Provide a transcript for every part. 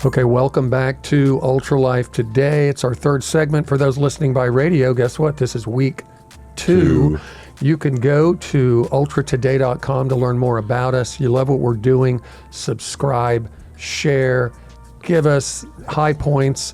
Okay, welcome back to Ultralife Today. It's our third segment. For those listening by radio, guess what? This is week two. You can go to ultratoday.com to learn more about us. You love what we're doing, subscribe, share, give us high points.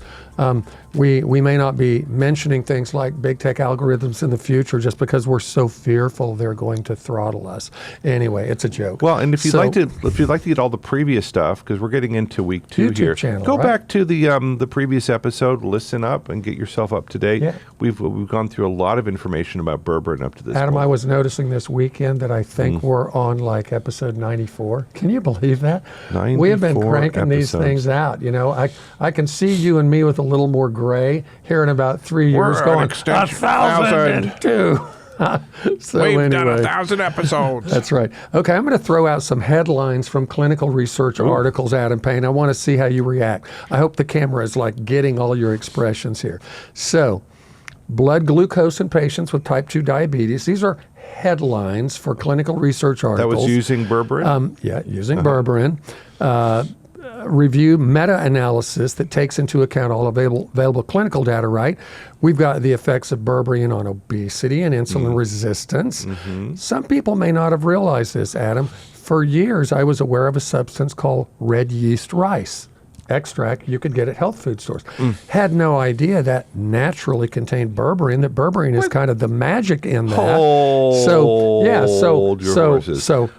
We may not be mentioning things like big tech algorithms in the future just because we're so fearful they're going to throttle us. Anyway, it's a joke. Well, and if you'd like to get all the previous stuff, because we're getting into week two YouTube here, channel, go right? back to the previous episode, listen up, and get yourself up to date. Yeah. We've gone through a lot of information about Berberine up to this Adam, point. I was noticing this weekend that I think we're on like episode 94. Can you believe that? 94 We have been cranking these episodes. things out. You know, I can see you and me with a little more gray here in about 3 years We're going, an extension 1,002. So We've done anyway, 1,000 episodes. that's right. Okay, I'm going to throw out some headlines from clinical research articles, Adam Payne. I want to see how you react. I hope the camera is like getting all your expressions here. So, blood glucose in patients with type 2 diabetes. These are headlines for clinical research articles. That was using Berberine? Using Berberine. Review meta-analysis that takes into account all available clinical data, right? We've got the effects of Berberine on obesity and insulin resistance. Some people may not have realized this, Adam. For years, I was aware of a substance called red yeast rice extract you could get at health food stores. Had no idea that naturally contained berberine, that berberine is kind of the magic in that. So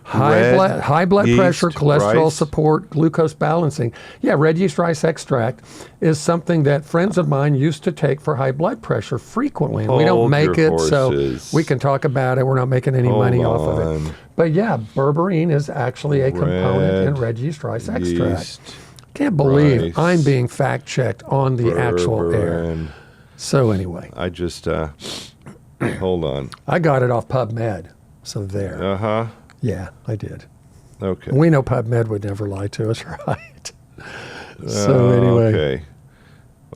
high blood pressure, cholesterol rice. support, glucose balancing. Yeah, red yeast rice extract is something that friends of mine used to take for high blood pressure frequently. And we don't Hold make your it, so horses. we can talk about it. We're not making any money off of on. it. But yeah, berberine is actually a component in Red red yeast rice extract. yeast Can't believe rice, I'm being fact checked on the actual air. Berberine. So anyway, I just, hold on. I got it off PubMed. So there. Uh-huh. Yeah, I did. Okay. We know PubMed would never lie to us, right? So anyway. Okay.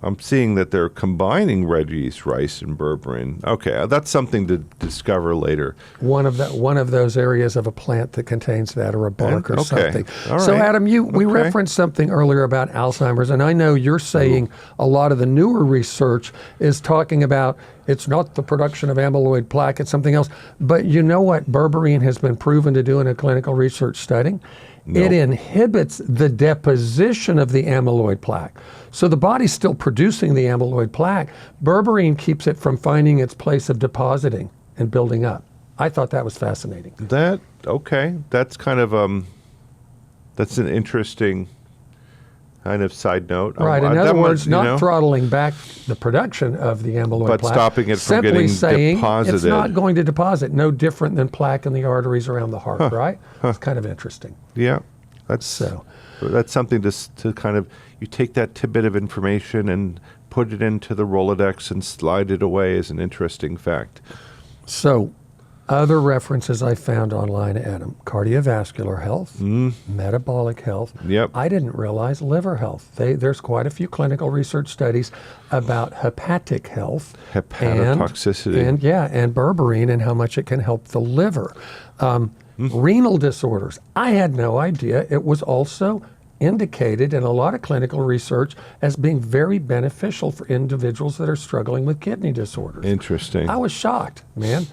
I'm seeing that they're combining red yeast rice and berberine. Okay, that's something to discover later. One of those areas of a plant that contains that, or a bark or Okay. something. All So right. Adam, we Okay. referenced something earlier about Alzheimer's, and I know you're saying a lot of the newer research is talking about it's not the production of amyloid plaque, it's something else. But you know what berberine has been proven to do in a clinical research study? It inhibits the deposition of the amyloid plaque. So the body's still producing the amyloid plaque. Berberine keeps it from finding its place of depositing and building up. I thought that was fascinating. That's kind of that's an interesting kind of side note. Right. In other words, not throttling back the production of the amyloid but plaque, stopping it from simply getting saying deposited. it's not going to deposit. No different than plaque in the arteries around the heart, right? It's kind of interesting. Yeah, that's something to kind of, you take that tidbit of information and put it into the Rolodex and slide it away as an interesting fact. So, other references I found online, Adam: cardiovascular health, metabolic health. Yep. I didn't realize liver health. There's quite a few clinical research studies about hepatic health, Hepatotoxicity. and berberine and how much it can help the liver. Renal disorders. I had no idea it was also indicated in a lot of clinical research as being very beneficial for individuals that are struggling with kidney disorders. Interesting. I was shocked, man.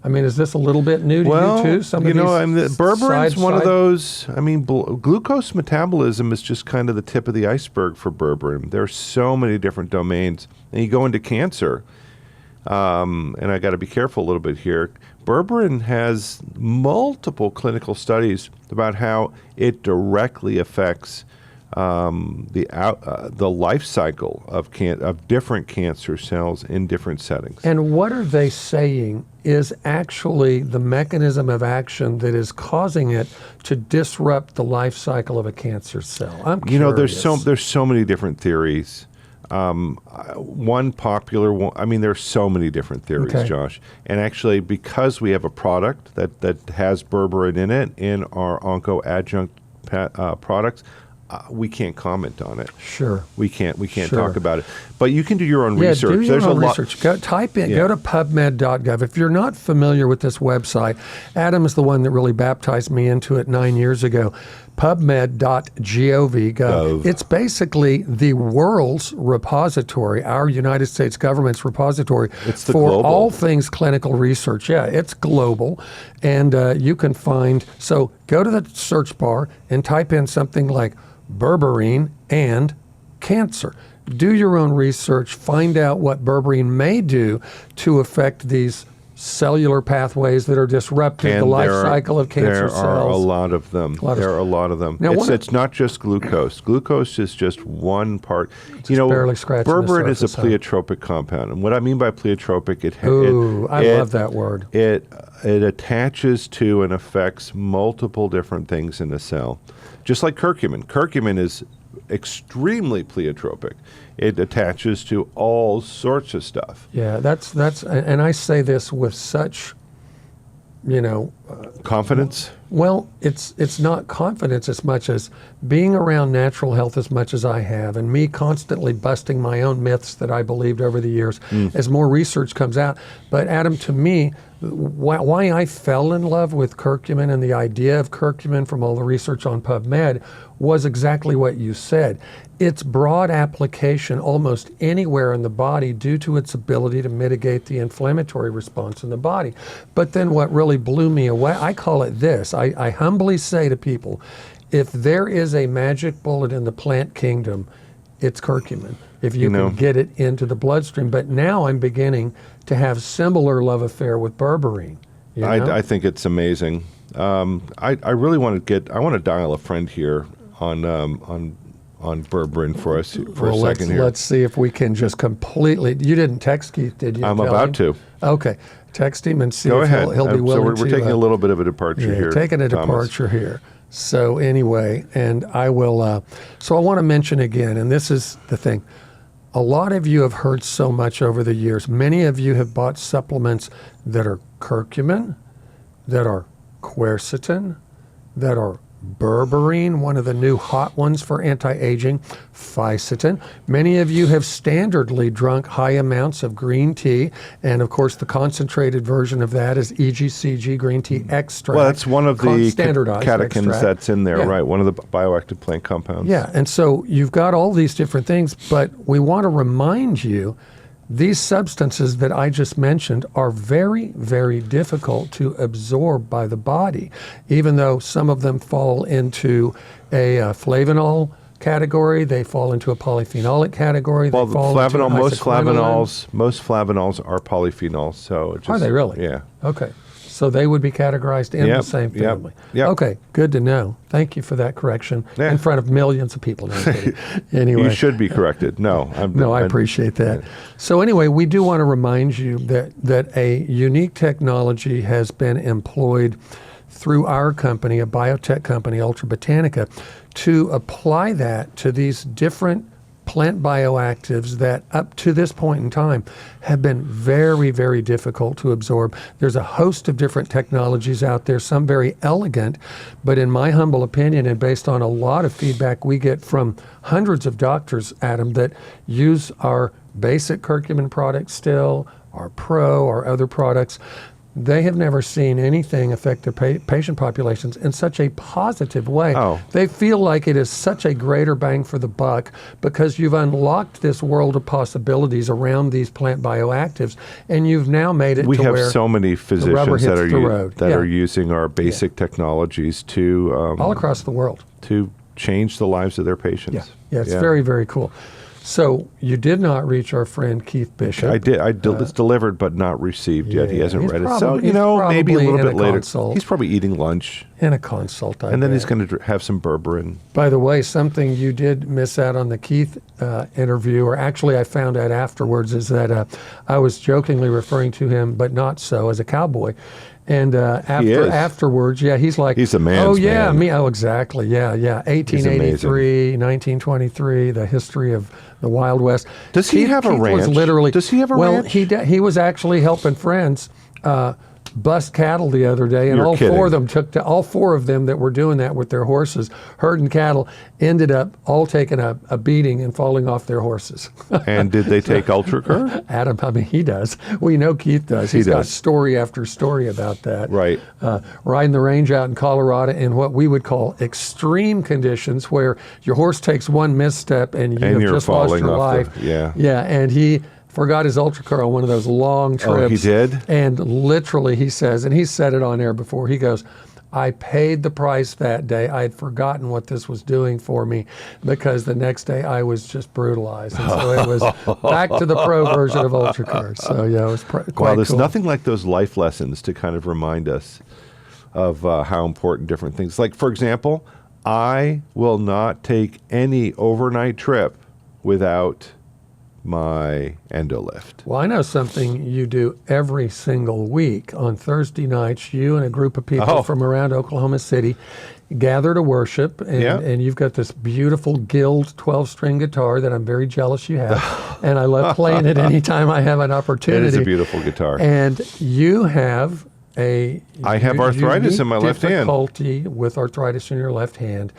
I mean, is this a little bit new to you too? Berberine's one of those. I mean, glucose metabolism is just kind of the tip of the iceberg for berberine. There are so many different domains, and you go into cancer. And I got to be careful a little bit here. Berberine has multiple clinical studies about how it directly affects the life cycle of different cancer cells in different settings. And what are they saying is actually the mechanism of action that is causing it to disrupt the life cycle of a cancer cell? I'm curious. There's so many different theories. One popular one, I mean, there's so many different theories, Okay. Josh. And actually, because we have a product that has berberine in it in our onco adjunct products, we can't comment on it. Sure. We can't Sure. talk about it. But you can do your own Yeah, research. do your There's own a lot. research. Go to pubmed.gov. If you're not familiar with this website, Adam is the one that really baptized me into it 9 years ago. PubMed.gov. It's basically the world's repository, our United States government's repository for global. all things clinical research. Yeah, it's global. And you can find, so go to the search bar and type in something like berberine and cancer. Do your own research, find out what berberine may do to affect these cellular pathways that are disrupting the life cycle of cancer cells. There are a lot of them. There are a lot of them. Now, it's not just glucose. Glucose is just one part. Barely scratching the berberine is a surface, pleiotropic compound. And what I mean by pleiotropic, I love that word. It attaches to and affects multiple different things in the cell. Just like curcumin. Curcumin is extremely pleiotropic. It attaches to all sorts of stuff. Yeah, that's and I say this with such, confidence. Well, it's not confidence as much as being around natural health as much as I have, and me constantly busting my own myths that I believed over the years as more research comes out. But Adam, to me, why I fell in love with curcumin and the idea of curcumin from all the research on PubMed was exactly what you said. Its broad application almost anywhere in the body due to its ability to mitigate the inflammatory response in the body. But then what really blew me away, I call it this. I humbly say to people, if there is a magic bullet in the plant kingdom, it's curcumin. If you can get it into the bloodstream. But now I'm beginning to have similar love affair with berberine. I think it's amazing. I really want to dial a friend here on berberine for us for a second here. Let's see if we can just completely. You didn't text Keith, did you? I'm about to. Okay, text him and see Go if ahead. he'll be willing to. So we're taking a little bit of a departure here. Taking a departure here. So anyway, and I will. So I want to mention again, and this is the thing. A lot of you have heard so much over the years. Many of you have bought supplements that are curcumin, that are quercetin, that are berberine, one of the new hot ones for anti-aging, fisetin. Many of you have standardly drunk high amounts of green tea, and of course the concentrated version of that is EGCG green tea extract. Well, that's one of the standardized catechins extract. that's in there, right? One of the bioactive plant compounds. Yeah, and so you've got all these different things, but we want to remind you these substances that I just mentioned are very, very difficult to absorb by the body, even though some of them fall into a flavanol category, they fall into a polyphenolic category. Well, most isoclinolin. flavanols are polyphenols. So Are they really? Yeah. Okay. So they would be categorized in the same family. Yep. Okay, good to know. Thank you for that correction in front of millions of people. No, I'm kidding. Anyway. You should be corrected. No, I appreciate that. So anyway, we do want to remind you that a unique technology has been employed through our company, a biotech company, Ultra Botanica, to apply that to these different plant bioactives that up to this point in time have been very, very difficult to absorb. There's a host of different technologies out there, some very elegant, but in my humble opinion and based on a lot of feedback we get from hundreds of doctors, Adam, that use our basic curcumin products still, our Pro, our other products, they have never seen anything affect their patient populations in such a positive way. Oh. They feel like it is such a greater bang for the buck because you've unlocked this world of possibilities around these plant bioactives, and you've now made it we to have where so many physicians that are are using our basic technologies to all across the world to change the lives of their patients. Yeah, it's very, very cool. So you did not reach our friend Keith Bishop. I did. It's delivered but not received yet. He hasn't read it. So, he's maybe a little bit later. Consult. He's probably eating lunch. In a consult, and then he's going to have some berberine. By the way, something you did miss out on the Keith interview, or actually I found out afterwards, is that I was jokingly referring to him, but not so, as a cowboy. And afterwards, he's like, he's a man's man. Me. Oh, exactly. Yeah. 1883, 1923, the history of the Wild West. Does he have a ranch? Was literally, Does he have a ranch? Well, he was actually helping friends bust cattle the other day, and You're all kidding. four of them that were doing that with their horses, herding cattle, ended up all taking a beating and falling off their horses. And did they take UltraCur? Adam, I mean, he does. We know Keith does. He's got story after story about that. Right. Riding the range out in Colorado in what we would call extreme conditions, where your horse takes one misstep and you've just lost your life. Yeah, and he forgot his UltraCur on one of those long trips. Oh, he did? And literally, he says, and he said it on air before, he goes, I paid the price that day. I had forgotten what this was doing for me, because the next day I was just brutalized. And so it was back to the pro version of UltraCur. So yeah, it was quite there's cool. nothing like those life lessons to kind of remind us of how important different things. Like, for example, I will not take any overnight trip without my endolift. Well, I know something you do every single week. On Thursday nights, you and a group of people from around Oklahoma City gather to worship, and you've got this beautiful Guild 12-string guitar that I'm very jealous you have, and I love playing it anytime I have an opportunity. It is a beautiful guitar. And you have I have arthritis in my left hand. Difficulty with arthritis in your left hand,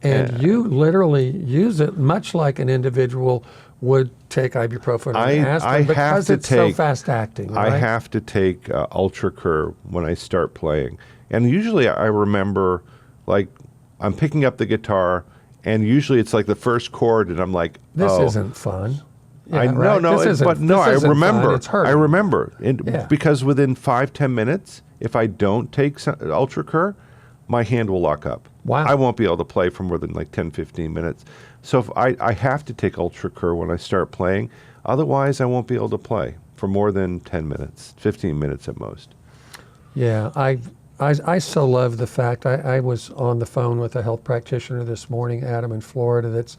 and you literally use it much like an individual would take ibuprofen and aspirin, because it's so fast acting. Right? I have to take UltraCur when I start playing, and usually I remember, like, I'm picking up the guitar, and usually it's like the first chord, and I'm like, this isn't fun. Yeah, I remember. It's hurting. I remember, because within 5-10 minutes, if I don't take UltraCur, my hand will lock up. Wow. I won't be able to play for more than like 10-15 minutes. So if I have to take UltraCur when I start playing, otherwise I won't be able to play for more than 10 minutes, 15 minutes at most. Yeah, I so love the fact, I was on the phone with a health practitioner this morning, Adam, in Florida, that's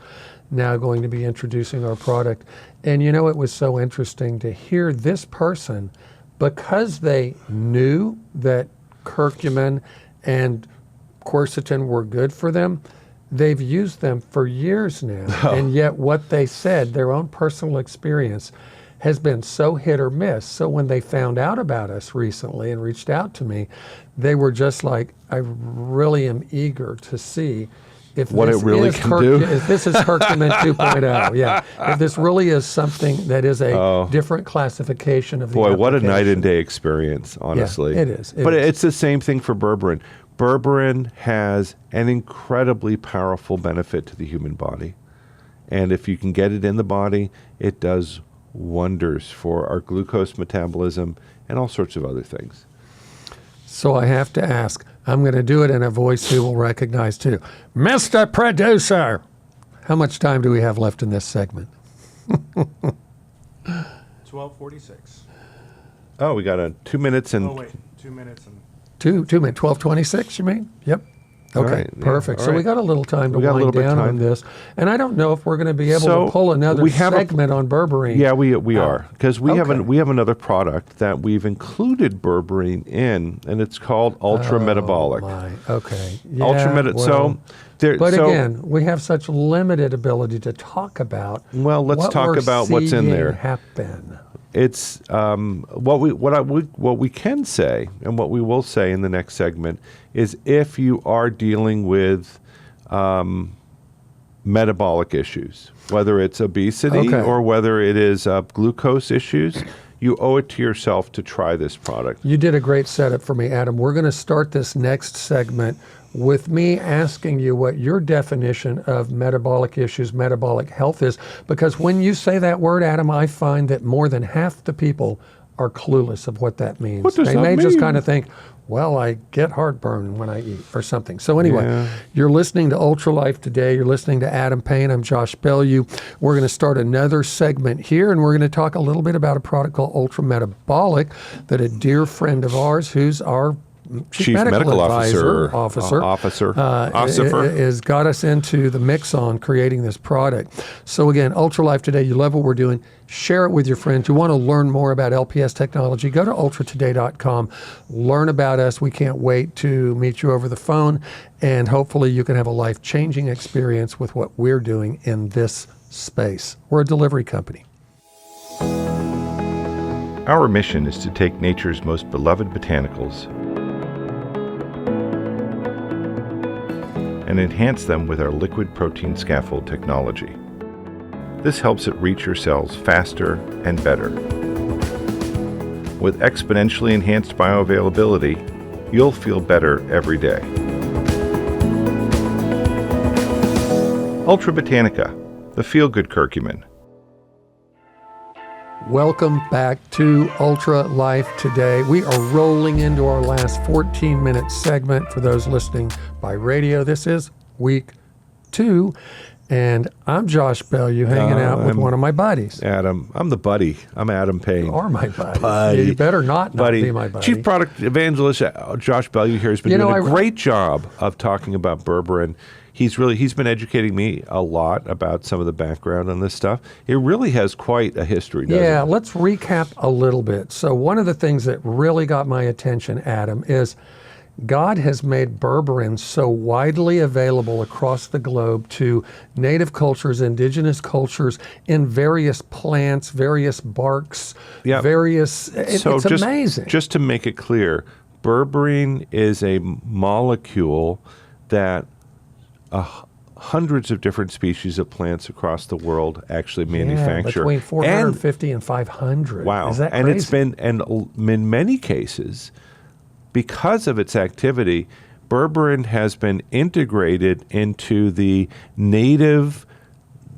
now going to be introducing our product. And you know, it was so interesting to hear this person, because they knew that curcumin and quercetin were good for them, they've used them for years now. And yet what they said, their own personal experience, has been so hit or miss. So when they found out about us recently and reached out to me, they were just like, I really am eager to see if what this it really is can do. If this is curcumin 2.0, yeah. If this really is something that is a different classification of the Boy, what a application. night and day experience, honestly. Yeah, it is. It's the same thing for berberine. Berberine has an incredibly powerful benefit to the human body. And if you can get it in the body, it does wonders for our glucose metabolism and all sorts of other things. So I have to ask, I'm going to do it in a voice you will recognize too. Mr. Producer, how much time do we have left in this segment? 12:46. Oh, we got 2 minutes and... Oh, wait, 2 minutes and... 2 minutes, 12:26 you mean? Yep. Okay, right, yeah, perfect. all So we right. got a little time to We got a wind little bit down time. on this. And I don't know if we're going to be able So to pull another we have segment on berberine. Yeah, we are, because we Okay. have another product that we've included berberine in, and it's called Ultra Metabolic. My, okay. Yeah, So But again, we have such limited ability to talk about. Well, let's what talk we're about what's in seeing there. Happen. It's what we can say, and what we will say in the next segment is, if you are dealing with metabolic issues, whether it's obesity or whether it is glucose issues, you owe it to yourself to try this product. You did a great setup for me, Adam. We're going to start this next segment with me asking you what your definition of metabolic issues, metabolic health is, because when you say that word, Adam, I find that more than half the people are clueless of what that means. What does they that may just mean? kind of think, well, I get heartburn when I eat or something. So anyway, you're listening to Ultra Life today. You're listening to Adam Payne. I'm Josh Bellew. We're going to start another segment here, and we're going to talk a little bit about a product called Ultra Metabolic that a dear friend of ours, who's our Chief Medical Officer has got us into the mix on creating this product. So again, Ultra Life Today, you love what we're doing, share it with your friends. You want to learn more about LPS Technology, go to ultratoday.com, learn about us. We can't wait to meet you over the phone, and hopefully you can have a life-changing experience with what we're doing in this space. We're a delivery company. Our mission is to take nature's most beloved botanicals and enhance them with our liquid protein scaffold technology. This helps it reach your cells faster and better. With exponentially enhanced bioavailability, you'll feel better every day. Ultra Botanica, the feel-good curcumin. Welcome back to Ultra Life Today. We are rolling into our last 14-minute segment for those listening by radio. This is week 2, and I'm Josh Bellew, hanging out with one of my buddies. Adam. I'm the buddy. I'm Adam Payne. You are my buddy. You better not be my buddy. Chief Product Evangelist Josh Bellew here has been doing a great job of talking about berberine. He's been educating me a lot about some of the background on this stuff. It really has quite a history, doesn't it? Yeah, let's recap a little bit. So one of the things that really got my attention, Adam, is God has made berberine so widely available across the globe to native cultures, indigenous cultures, in various plants, various barks, it's amazing. Just to make it clear, berberine is a molecule that hundreds of different species of plants across the world actually manufacture. Between 450 and 500. Wow. Is that and crazy? In many cases, because of its activity, berberine has been integrated into the native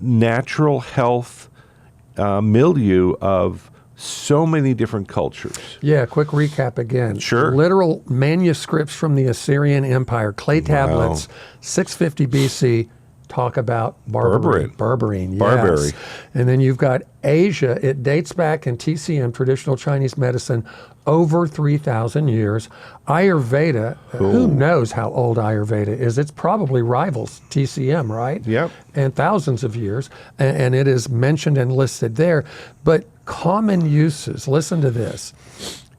natural health milieu of so many different cultures. Yeah, quick recap again. Sure. Literal manuscripts from the Assyrian Empire, clay tablets, 650 BC, talk about Berberine, yes. Barberry. And then you've got Asia. It dates back in TCM, traditional Chinese medicine, over 3,000 years. Ayurveda, who knows how old Ayurveda is? It's probably rivals TCM, right? Yep. And thousands of years. And it is mentioned and listed there. But common uses, listen to this: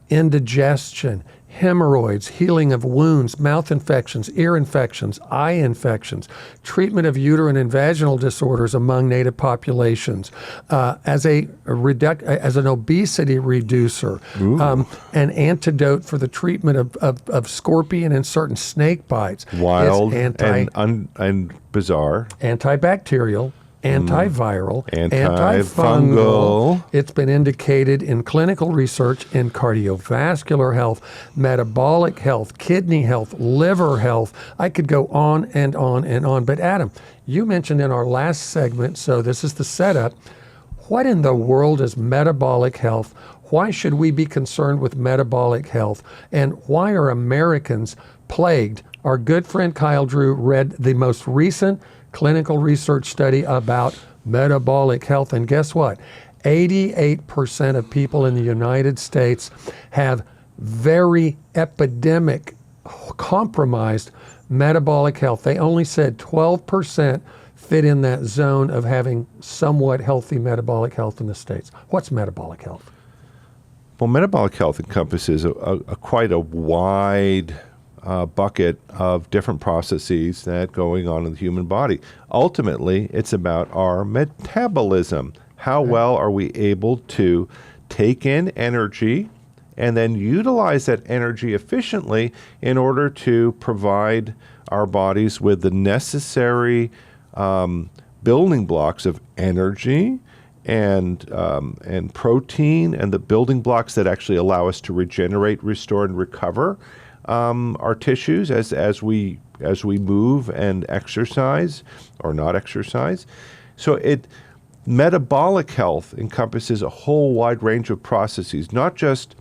indigestion, hemorrhoids, healing of wounds, mouth infections, ear infections, eye infections, treatment of uterine and vaginal disorders among native populations, as an obesity reducer, an antidote for the treatment of scorpion and certain snake bites. Wild and bizarre. Antibacterial, antiviral, antifungal. It's been indicated in clinical research in cardiovascular health, metabolic health, kidney health, liver health. I could go on and on and on. But Adam, you mentioned in our last segment, so this is the setup, what in the world is metabolic health? Why should we be concerned with metabolic health? And why are Americans plagued? Our good friend Kyle Drew read the most recent clinical research study about metabolic health, and guess what? 88% of people in the United States have very epidemic, compromised metabolic health. They only said 12% fit in that zone of having somewhat healthy metabolic health in the States. What's metabolic health? Well, metabolic health encompasses quite a wide bucket of different processes that going on in the human body. Ultimately, it's about our metabolism. How well are we able to take in energy and then utilize that energy efficiently in order to provide our bodies with the necessary building blocks of energy and protein, and the building blocks that actually allow us to regenerate, restore, and recover our tissues as we move and exercise or not exercise. So metabolic health encompasses a whole wide range of processes, not just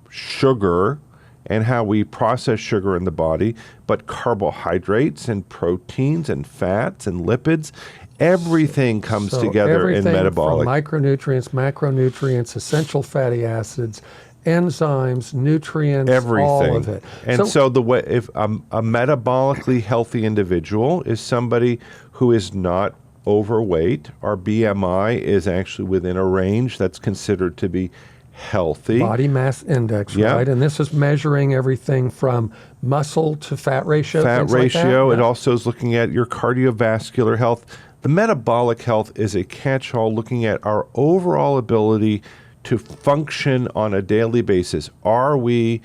sugar and how we process sugar in the body, but carbohydrates and proteins and fats and lipids. Everything comes together in metabolic. From micronutrients, macronutrients, essential fatty acids, enzymes, nutrients, everything. All of it. And if a metabolically healthy individual is somebody who is not overweight, our BMI is actually within a range that's considered to be healthy. Body mass index, right? And this is measuring everything from muscle to fat ratio. Fat ratio. It also is looking at your cardiovascular health. The metabolic health is a catch-all looking at our overall ability to function on a daily basis, we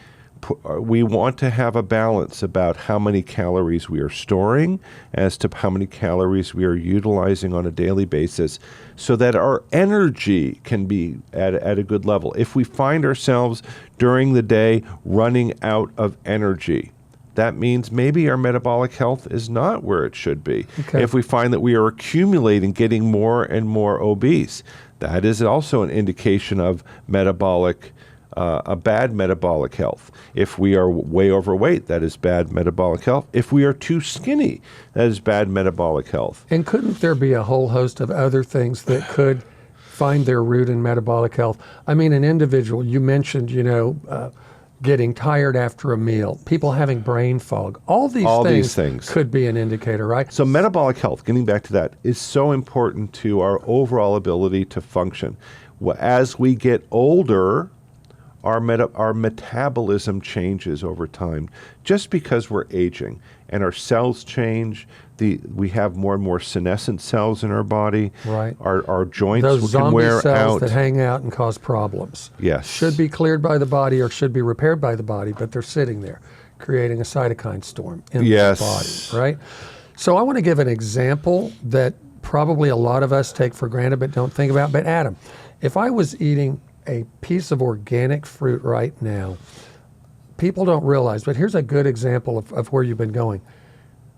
want to have a balance about how many calories we are storing as to how many calories we are utilizing on a daily basis so that our energy can be at a good level. If we find ourselves during the day running out of energy, that means maybe our metabolic health is not where it should be. Okay. If we find that we are accumulating, getting more and more obese, that is also an indication of a bad metabolic health. If we are way overweight, that is bad metabolic health. If we are too skinny, that is bad metabolic health. And couldn't there be a whole host of other things that could find their root in metabolic health? I mean, an individual, you mentioned, getting tired after a meal, people having brain fog. All these things could be an indicator, right? So metabolic health, getting back to that, is so important to our overall ability to function. As we get older, our metabolism changes over time just because we're aging and our cells change. We have more and more senescent cells in our body. Right. Our joints Those can wear zombie cells out. that hang out and cause problems. Yes. Should be cleared by the body or should be repaired by the body, but they're sitting there creating a cytokine storm in the body, right? So I want to give an example that probably a lot of us take for granted but don't think about. But Adam, if I was eating a piece of organic fruit right now, people don't realize, but here's a good example of where you've been going.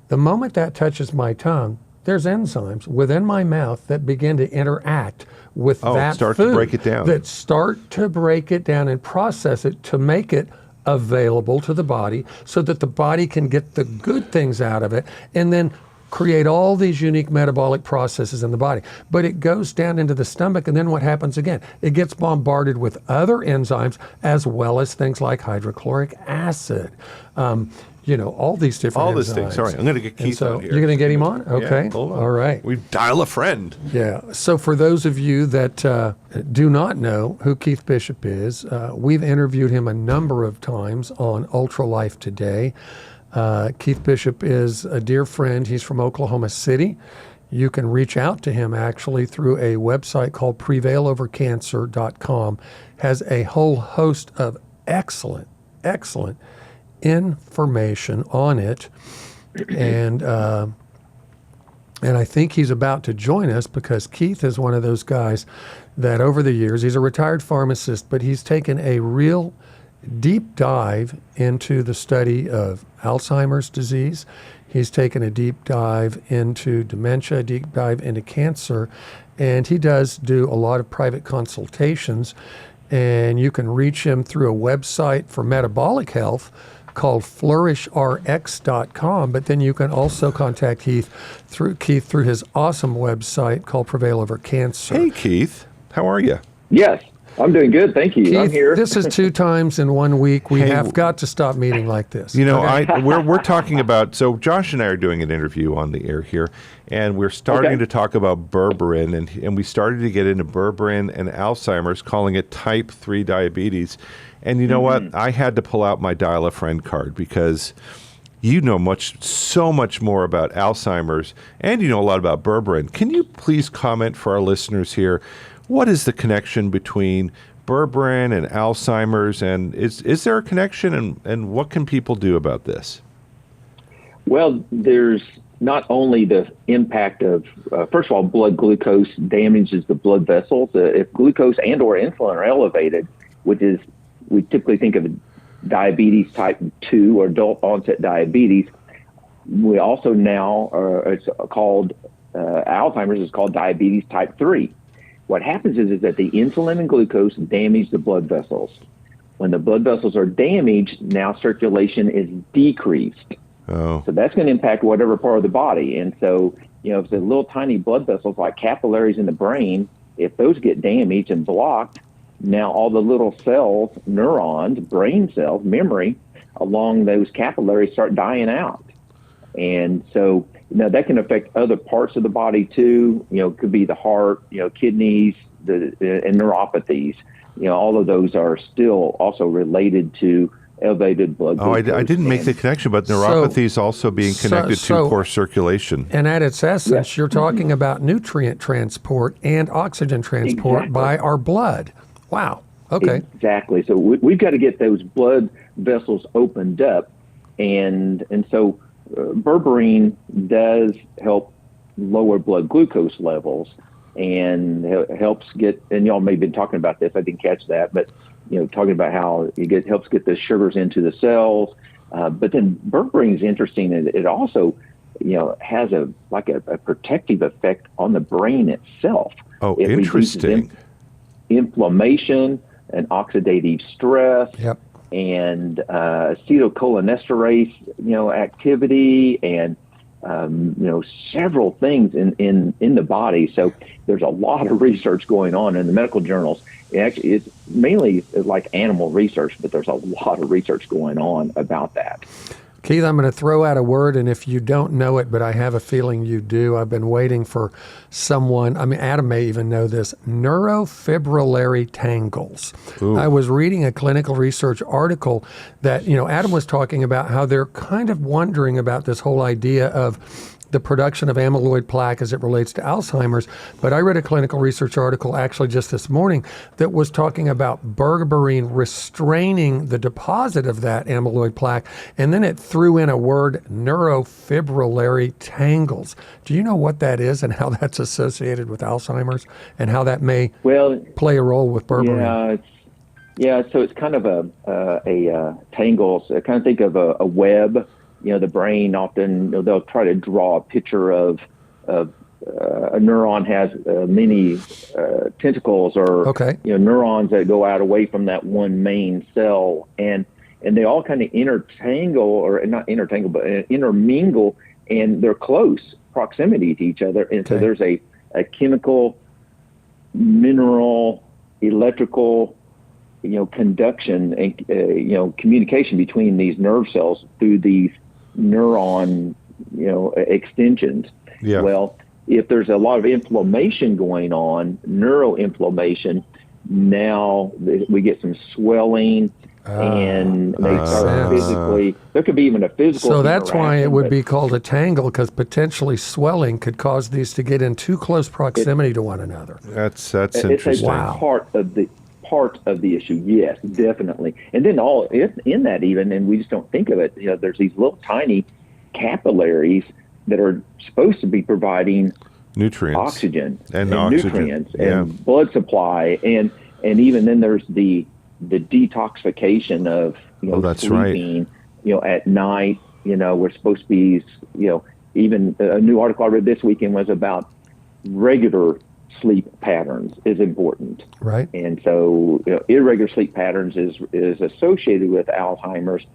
The moment that touches my tongue, there's enzymes within my mouth that begin to interact with that start food, to break it down. that start to break it down and process it to make it available to the body so that the body can get the good things out of it and then create all these unique metabolic processes in the body. But it goes down into the stomach, and then what happens again? It gets bombarded with other enzymes as well as things like hydrochloric acid. All these different All enzymes. these things. Sorry, I'm going to get Keith on here. You're going to get him on? Okay. Yeah, hold on. All right. We dial a friend. Yeah. So for those of you that do not know who Keith Bishop is, we've interviewed him a number of times on Ultra Life Today. Keith Bishop is a dear friend. He's from Oklahoma City. You can reach out to him actually through a website called prevailovercancer.com. Has a whole host of excellent information on it. And I think he's about to join us because Keith is one of those guys that over the years, he's a retired pharmacist, but he's taken a real deep dive into the study of Alzheimer's disease. He's taken a deep dive into dementia, a deep dive into cancer, and he does do a lot of private consultations. And you can reach him through a website for metabolic health called flourishrx.com, but then you can also contact Keith through his awesome website called Prevail Over Cancer. Hey, Keith. How are you? Yes. I'm doing good, thank you. Keith, I'm here. This is 2 times in 1 week. We have got to stop meeting like this. We're talking about, so Josh and I are doing an interview on the air here, and we're starting to talk about berberine, and we started to get into berberine and Alzheimer's, calling it type 3 diabetes. And you know what? I had to pull out my Dial a Friend card because you know so much more about Alzheimer's, and you know a lot about berberine. Can you please comment for our listeners here? What is the connection between berberine and Alzheimer's, and is there a connection, and what can people do about this? Well, there's not only the impact of, first of all, blood glucose damages the blood vessels. If glucose and or insulin are elevated, which is, we typically think of diabetes type 2 or adult onset diabetes, we also now, it's called, Alzheimer's is called diabetes type 3. What happens is that the insulin and glucose damage the blood vessels. When the blood vessels are damaged, now circulation is decreased. Oh. So that's going to impact whatever part of the body. And so, if the little tiny blood vessels like capillaries in the brain, if those get damaged and blocked, now all the little cells, neurons, brain cells, memory along those capillaries start dying out. And so, that can affect other parts of the body too. It could be the heart, kidneys, and neuropathies. All of those are still also related to elevated blood glucose. I didn't make the connection, but neuropathy is also being connected to poor circulation. And at its essence, you're talking about nutrient transport and oxygen transport by our blood. Wow. Okay. Exactly. So we've got to get those blood vessels opened up, and so berberine does help lower blood glucose levels, and helps get. And y'all may have been talking about this. I didn't catch that, but talking about how it helps get the sugars into the cells. But then berberine is interesting. It also has a protective effect on the brain itself. Oh, it interesting. Inflammation and oxidative stress. Yep. And acetylcholinesterase, activity, and several things in the body. So there's a lot of research going on in the medical journals. It's mainly like animal research, but there's a lot of research going on about that. Keith, I'm going to throw out a word, and if you don't know it, but I have a feeling you do, I've been waiting for someone, Adam may even know this, neurofibrillary tangles. Ooh. I was reading a clinical research article that, Adam was talking about how they're kind of wondering about this whole idea of the production of amyloid plaque as it relates to Alzheimer's. But I read a clinical research article actually just this morning that was talking about berberine restraining the deposit of that amyloid plaque, and then it threw in a word, neurofibrillary tangles. Do you know what that is and how that's associated with Alzheimer's and how that may play a role with berberine? Yeah, so it's kind of a tangle. So kind of think of a web. The brain often, they'll try to draw a picture of a neuron has many tentacles or neurons that go out away from that one main cell, and they all kind of intermingle, and they're close proximity to each other, and so there's a chemical, mineral, electrical, conduction and communication between these nerve cells through these neuron, extensions. Yeah. Well, if there's a lot of inflammation going on, neuroinflammation, now we get some swelling, and they start physically. There could be even a physical. So that's why it would be called a tangle, because potentially swelling could cause these to get in too close proximity to one another. That's interesting. It's a part of the issue, yes, definitely. And then all in that even, and we just don't think of it, there's these little tiny capillaries that are supposed to be providing nutrients, oxygen and nutrients and blood supply, and even then there's the detoxification of that's sleeping, right. At night, we're supposed to be, even a new article I read this weekend was about regular sleep patterns is important. Right. And so irregular sleep patterns is associated with Alzheimer's.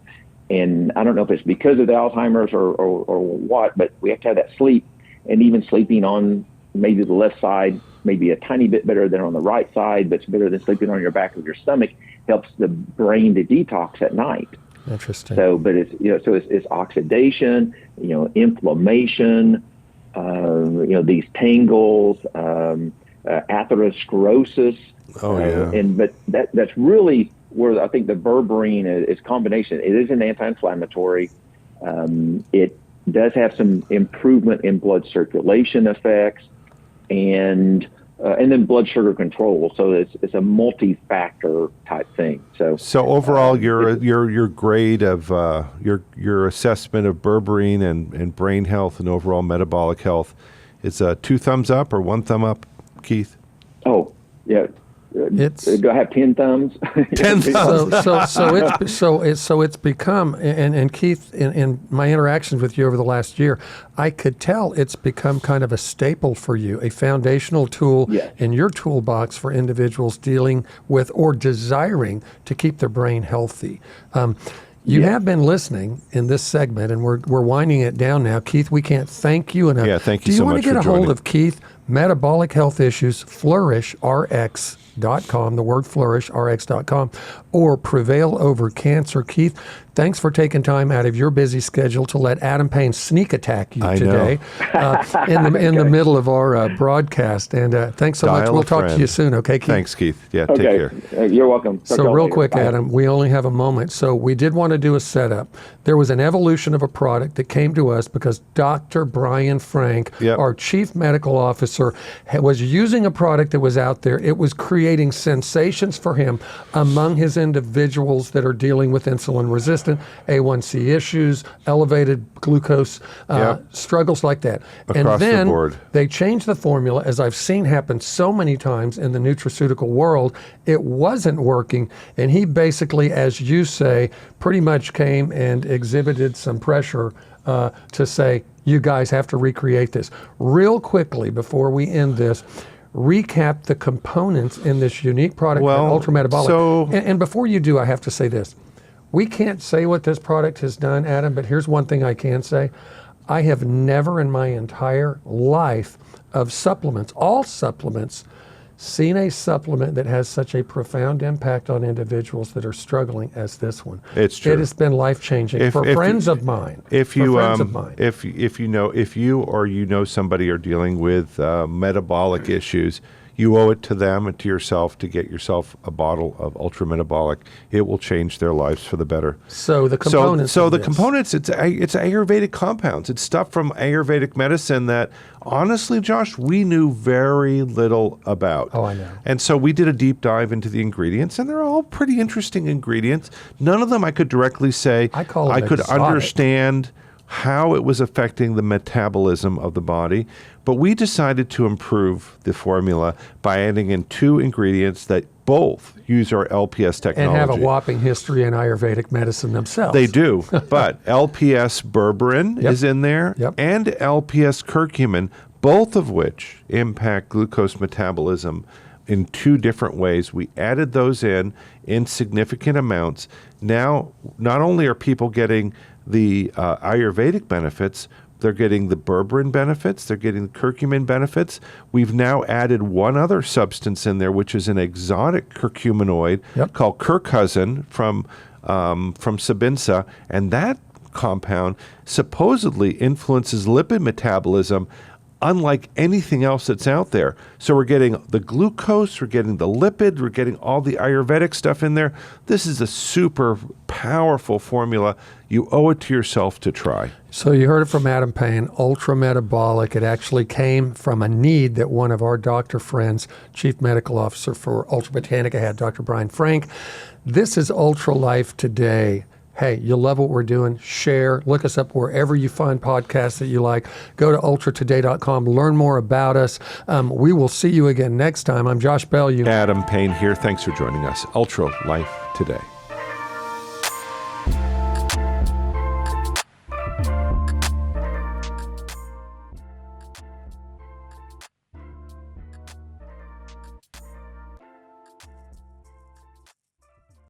And I don't know if it's because of the Alzheimer's or what, but we have to have that sleep, and even sleeping on maybe the left side, maybe a tiny bit better than on the right side, but it's better than sleeping on your back of your stomach, helps the brain to detox at night. Interesting. So, but it's, it's oxidation, inflammation, these tangles, atherosclerosis. Oh, yeah. But that's really where I think the berberine is combination. It is an anti-inflammatory. It does have some improvement in blood circulation effects, and then blood sugar control. So it's a multi-factor type thing. So overall, your grade of your assessment of berberine and brain health and overall metabolic health is 2 thumbs up or 1 thumb up, Keith? Oh, yeah. Do I have 10 thumbs? 10 thumbs. So it's become, and Keith, in my interactions with you over the last year, I could tell it's become kind of a staple for you, a foundational tool in your toolbox for individuals dealing with or desiring to keep their brain healthy. You have been listening in this segment, and we're winding it down now. Keith, we can't thank you enough. Yeah, thank you so much. Do you want to get a hold of Keith? Metabolic health issues, FlourishRx.com, the word FlourishRx.com, or Prevail Over Cancer. Keith, thanks for taking time out of your busy schedule to let Adam Payne sneak attack you today in the middle of our broadcast. And thanks so much. We'll talk to you soon, okay, Keith? Thanks, Keith. Yeah, take care. You're welcome. So real quick, Adam, we only have a moment. So we did want to do a setup. There was an evolution of a product that came to us because Dr. Brian Frank, our chief medical officer, officer, was using a product that was out there. It was creating sensations for him among his individuals that are dealing with insulin-resistant, A1C issues, elevated glucose, struggles like that. Across and then the board. They changed the formula, as I've seen happen so many times in the nutraceutical world. It wasn't working, and he basically, as you say, pretty much came and exhibited some pressure to say, you guys have to recreate this. Real quickly, before we end this, recap the components in this unique product, Ultra Metabolic. And before you do, I have to say this. We can't say what this product has done, Adam, but here's one thing I can say. I have never in my entire life of supplements, all supplements, seen a supplement that has such a profound impact on individuals that are struggling as this one. It's true. It has been life-changing for friends of mine. If you or you know somebody are dealing with metabolic issues, you owe it to them and to yourself to get yourself a bottle of Ultra Metabolic. It will change their lives for the better. So the components. So the components. It's Ayurvedic compounds. It's stuff from Ayurvedic medicine that, honestly, Josh, we knew very little about. Oh, I know. And so we did a deep dive into the ingredients, and they're all pretty interesting ingredients. None of them I could directly say I could understand how it was affecting the metabolism of the body. But we decided to improve the formula by adding in 2 ingredients that both use our LPS technology. And have a whopping history in Ayurvedic medicine themselves. They do. But LPS Berberine is in there, and LPS curcumin, both of which impact glucose metabolism in 2 different ways. We added those in significant amounts. Now, not only are people getting the Ayurvedic benefits, they're getting the berberine benefits, they're getting the curcumin benefits. We've now added one other substance in there, which is an exotic curcuminoid called curcumin from Sabinsa, and that compound supposedly influences lipid metabolism unlike anything else that's out there. So we're getting the glucose, we're getting the lipid, we're getting all the Ayurvedic stuff in there. This is a super powerful formula. You owe it to yourself to try. So you heard it from Adam Payne, Ultra Metabolic. It actually came from a need that one of our doctor friends, Chief Medical Officer for Ultra Botanica, had, Dr. Brian Frank. This is Ultra Life Today. Hey, you love what we're doing, share, look us up wherever you find podcasts that you like. Go to ultratoday.com, learn more about us. We will see you again next time. I'm Josh Bellew. Adam Payne here. Thanks for joining us. Ultra Life Today.